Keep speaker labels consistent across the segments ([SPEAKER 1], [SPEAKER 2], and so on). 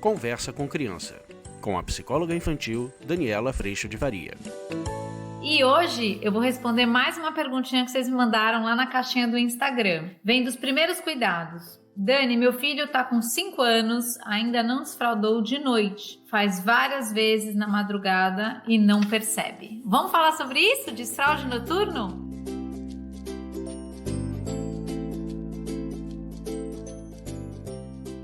[SPEAKER 1] Conversa com Criança, com a psicóloga infantil Daniela Freixo de Varia.
[SPEAKER 2] E hoje eu vou responder mais uma perguntinha que vocês me mandaram lá na caixinha do Instagram. Vem dos primeiros cuidados. Dani, meu filho tá com 5 anos, ainda não desfraldou de noite. Faz várias vezes na madrugada e não percebe. Vamos falar sobre isso? Desfraude noturno?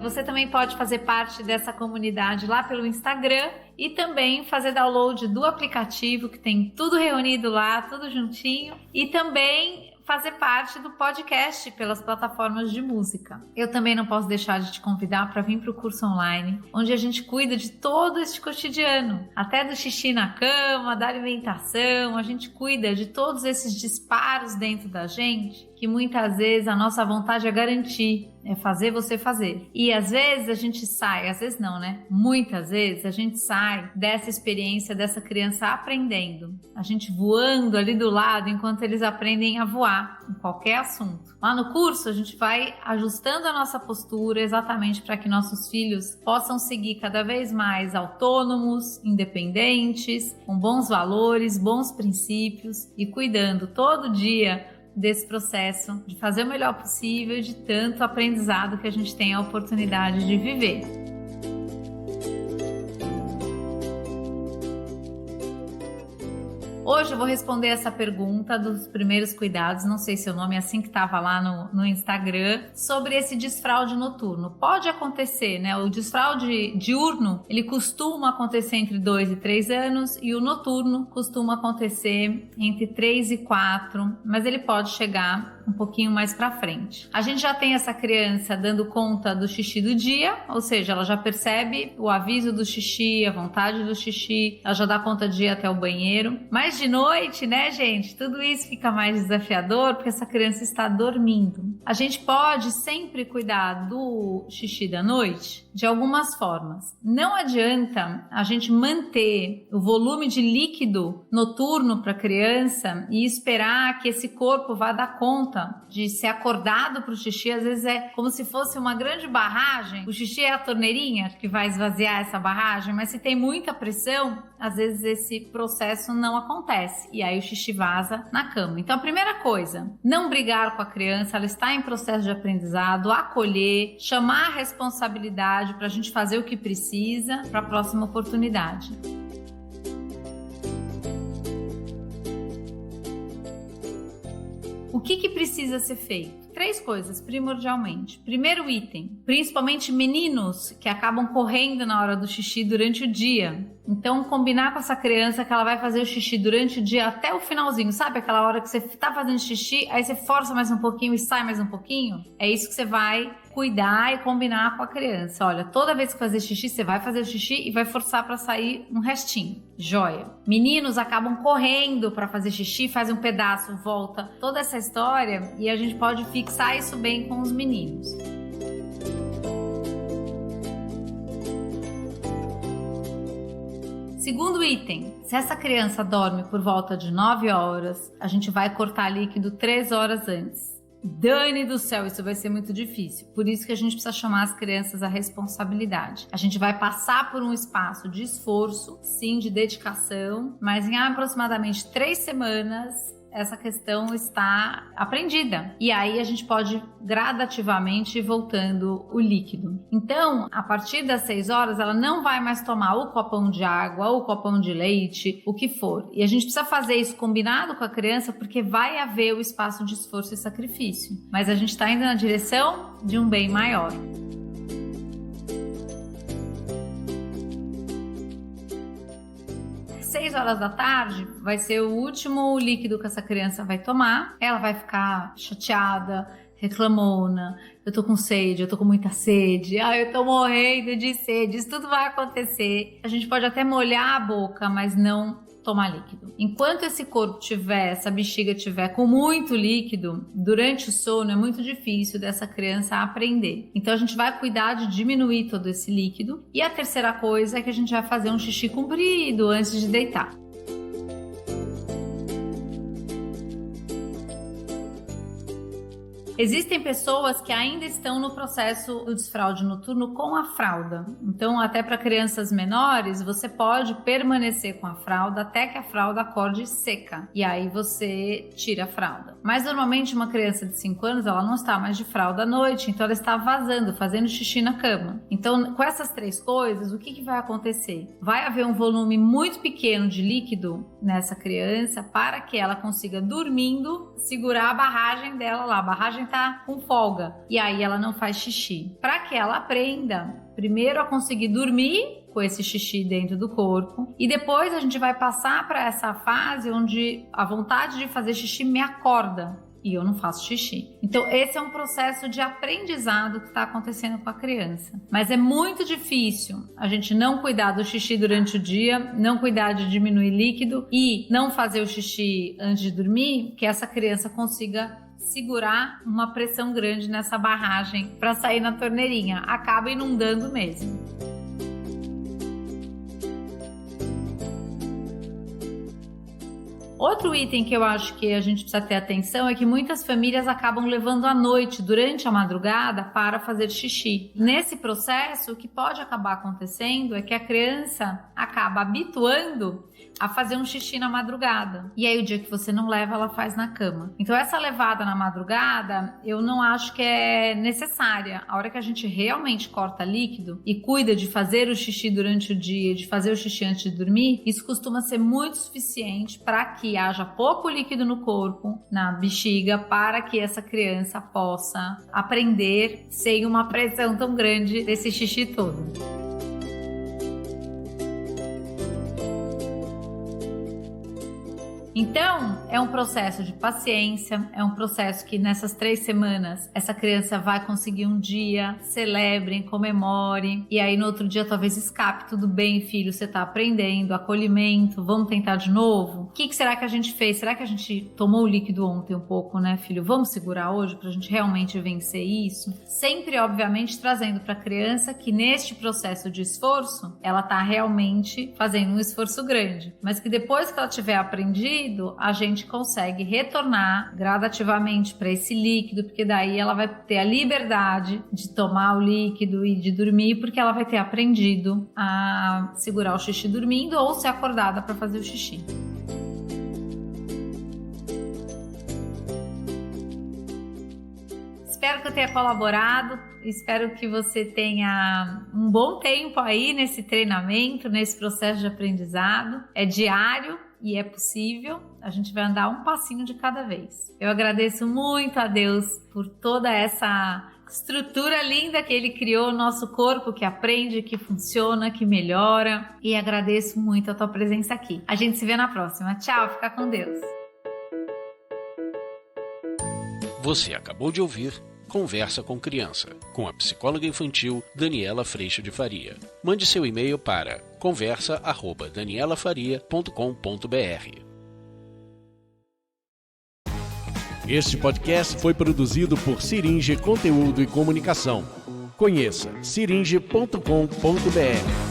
[SPEAKER 2] Você também pode fazer parte dessa comunidade lá pelo Instagram e também fazer download do aplicativo que tem tudo reunido lá, tudo juntinho, e também fazer parte do podcast pelas plataformas de música. Eu também não posso deixar de te convidar para vir para o curso online, onde a gente cuida de todo este cotidiano, até do xixi na cama, da alimentação, a gente cuida de todos esses disparos dentro da gente, que muitas vezes a nossa vontade é garantir, é fazer você fazer. E às vezes a gente sai, às vezes não, né? Muitas vezes a gente sai dessa experiência dessa criança aprendendo, a gente voando ali do lado enquanto eles aprendem a voar em qualquer assunto. Lá no curso a gente vai ajustando a nossa postura exatamente para que nossos filhos possam seguir cada vez mais autônomos, independentes, com bons valores, bons princípios e cuidando todo dia desse processo de fazer o melhor possível, de tanto aprendizado que a gente tem a oportunidade de viver. Hoje eu vou responder essa pergunta dos primeiros cuidados, não sei se o nome é assim que estava lá no Instagram, sobre esse desfraude noturno. Pode acontecer, né? O desfraude diurno, ele costuma acontecer entre 2 e 3 anos e o noturno costuma acontecer entre 3 e 4, mas ele pode chegar um pouquinho mais para frente. A gente já tem essa criança dando conta do xixi do dia, ou seja, ela já percebe o aviso do xixi, a vontade do xixi, ela já dá conta de ir até o banheiro. Mas de noite, né, gente, tudo isso fica mais desafiador porque essa criança está dormindo. A gente pode sempre cuidar do xixi da noite de algumas formas. Não adianta a gente manter o volume de líquido noturno para a criança e esperar que esse corpo vá dar conta de ser acordado para o xixi. Às vezes é como se fosse uma grande barragem. O xixi é a torneirinha que vai esvaziar essa barragem, mas se tem muita pressão, às vezes esse processo não acontece e aí o xixi vaza na cama. Então a primeira coisa, não brigar com a criança, ela está em processo de aprendizado, acolher, chamar a responsabilidade para a gente fazer o que precisa para a próxima oportunidade. O que precisa ser feito? 3 coisas, primordialmente. Primeiro item, principalmente meninos que acabam correndo na hora do xixi durante o dia. Então, combinar com essa criança que ela vai fazer o xixi durante o dia até o finalzinho. Sabe aquela hora que você tá fazendo xixi, aí você força mais um pouquinho e sai mais um pouquinho? É isso que você vai cuidar e combinar com a criança. Olha, toda vez que fazer xixi, você vai fazer o xixi e vai forçar para sair um restinho. Joia. Meninos acabam correndo para fazer xixi, faz um pedaço, volta. Toda essa história e a gente pode fixar isso bem com os meninos. Segundo item, se essa criança dorme por volta de 9 horas, a gente vai cortar líquido 3 horas antes. Dane do céu, isso vai ser muito difícil. Por isso que a gente precisa chamar as crianças à responsabilidade. A gente vai passar por um espaço de esforço, sim, de dedicação, mas em aproximadamente 3 semanas essa questão está aprendida. E aí a gente pode gradativamente ir voltando o líquido. Então, a partir das 6 horas, ela não vai mais tomar o copão de água, ou o copão de leite, o que for. E a gente precisa fazer isso combinado com a criança, porque vai haver o espaço de esforço e sacrifício. Mas a gente está indo na direção de um bem maior. Às 6 horas da tarde vai ser o último líquido que essa criança vai tomar. Ela vai ficar chateada, reclamona, eu tô com sede, eu tô com muita sede, eu tô morrendo de sede, isso tudo vai acontecer. A gente pode até molhar a boca, mas não tomar líquido. Enquanto esse corpo tiver, essa bexiga tiver com muito líquido, durante o sono é muito difícil dessa criança aprender. Então a gente vai cuidar de diminuir todo esse líquido. E a terceira coisa é que a gente vai fazer um xixi comprido antes de deitar. Existem pessoas que ainda estão no processo do desfraude noturno com a fralda. Então, até para crianças menores, você pode permanecer com a fralda até que a fralda acorde seca. E aí você tira a fralda. Mas normalmente uma criança de 5 anos, ela não está mais de fralda à noite, então ela está vazando, fazendo xixi na cama. Então, com essas 3 coisas, o que vai acontecer? Vai haver um volume muito pequeno de líquido nessa criança para que ela consiga, dormindo, segurar a barragem dela lá. A barragem tá com folga e aí ela não faz xixi. Para que ela aprenda, primeiro a conseguir dormir com esse xixi dentro do corpo e depois a gente vai passar para essa fase onde a vontade de fazer xixi me acorda e eu não faço xixi. Então esse é um processo de aprendizado que está acontecendo com a criança. Mas é muito difícil a gente não cuidar do xixi durante o dia, não cuidar de diminuir líquido e não fazer o xixi antes de dormir, que essa criança consiga segurar uma pressão grande nessa barragem para sair na torneirinha. Acaba inundando mesmo. Outro item que eu acho que a gente precisa ter atenção é que muitas famílias acabam levando à noite, durante a madrugada, para fazer xixi. Nesse processo, o que pode acabar acontecendo é que a criança acaba habituando a fazer um xixi na madrugada. E aí o dia que você não leva, ela faz na cama. Então essa levada na madrugada, eu não acho que é necessária. A hora que a gente realmente corta líquido e cuida de fazer o xixi durante o dia, de fazer o xixi antes de dormir, isso costuma ser muito suficiente para que haja pouco líquido no corpo, na bexiga, para que essa criança possa aprender sem uma pressão tão grande desse xixi todo. Então, é um processo de paciência, é um processo que nessas 3 semanas essa criança vai conseguir um dia, celebrem, comemore, e aí no outro dia talvez escape, tudo bem, filho, você tá aprendendo, acolhimento, vamos tentar de novo? O que será que a gente fez? Será que a gente tomou o líquido ontem um pouco, né, filho? Vamos segurar hoje pra gente realmente vencer isso? Sempre, obviamente, trazendo pra criança que neste processo de esforço, ela tá realmente fazendo um esforço grande, mas que depois que ela tiver aprendido, a gente consegue retornar gradativamente para esse líquido, porque daí ela vai ter a liberdade de tomar o líquido e de dormir, porque ela vai ter aprendido a segurar o xixi dormindo ou ser acordada para fazer o xixi. Espero que eu tenha colaborado, espero que você tenha um bom tempo aí nesse treinamento, nesse processo de aprendizado. É diário e é possível, a gente vai andar um passinho de cada vez. Eu agradeço muito a Deus por toda essa estrutura linda que Ele criou, nosso corpo que aprende, que funciona, que melhora, e agradeço muito a tua presença aqui. A gente se vê na próxima. Tchau, fica com Deus.
[SPEAKER 1] Você acabou de ouvir Conversa com Criança, com a psicóloga infantil Daniela Freixo de Faria. Mande seu e-mail para conversa@danielafaria.com.br. Este podcast foi produzido por Siringe Conteúdo e Comunicação. Conheça siringe.com.br.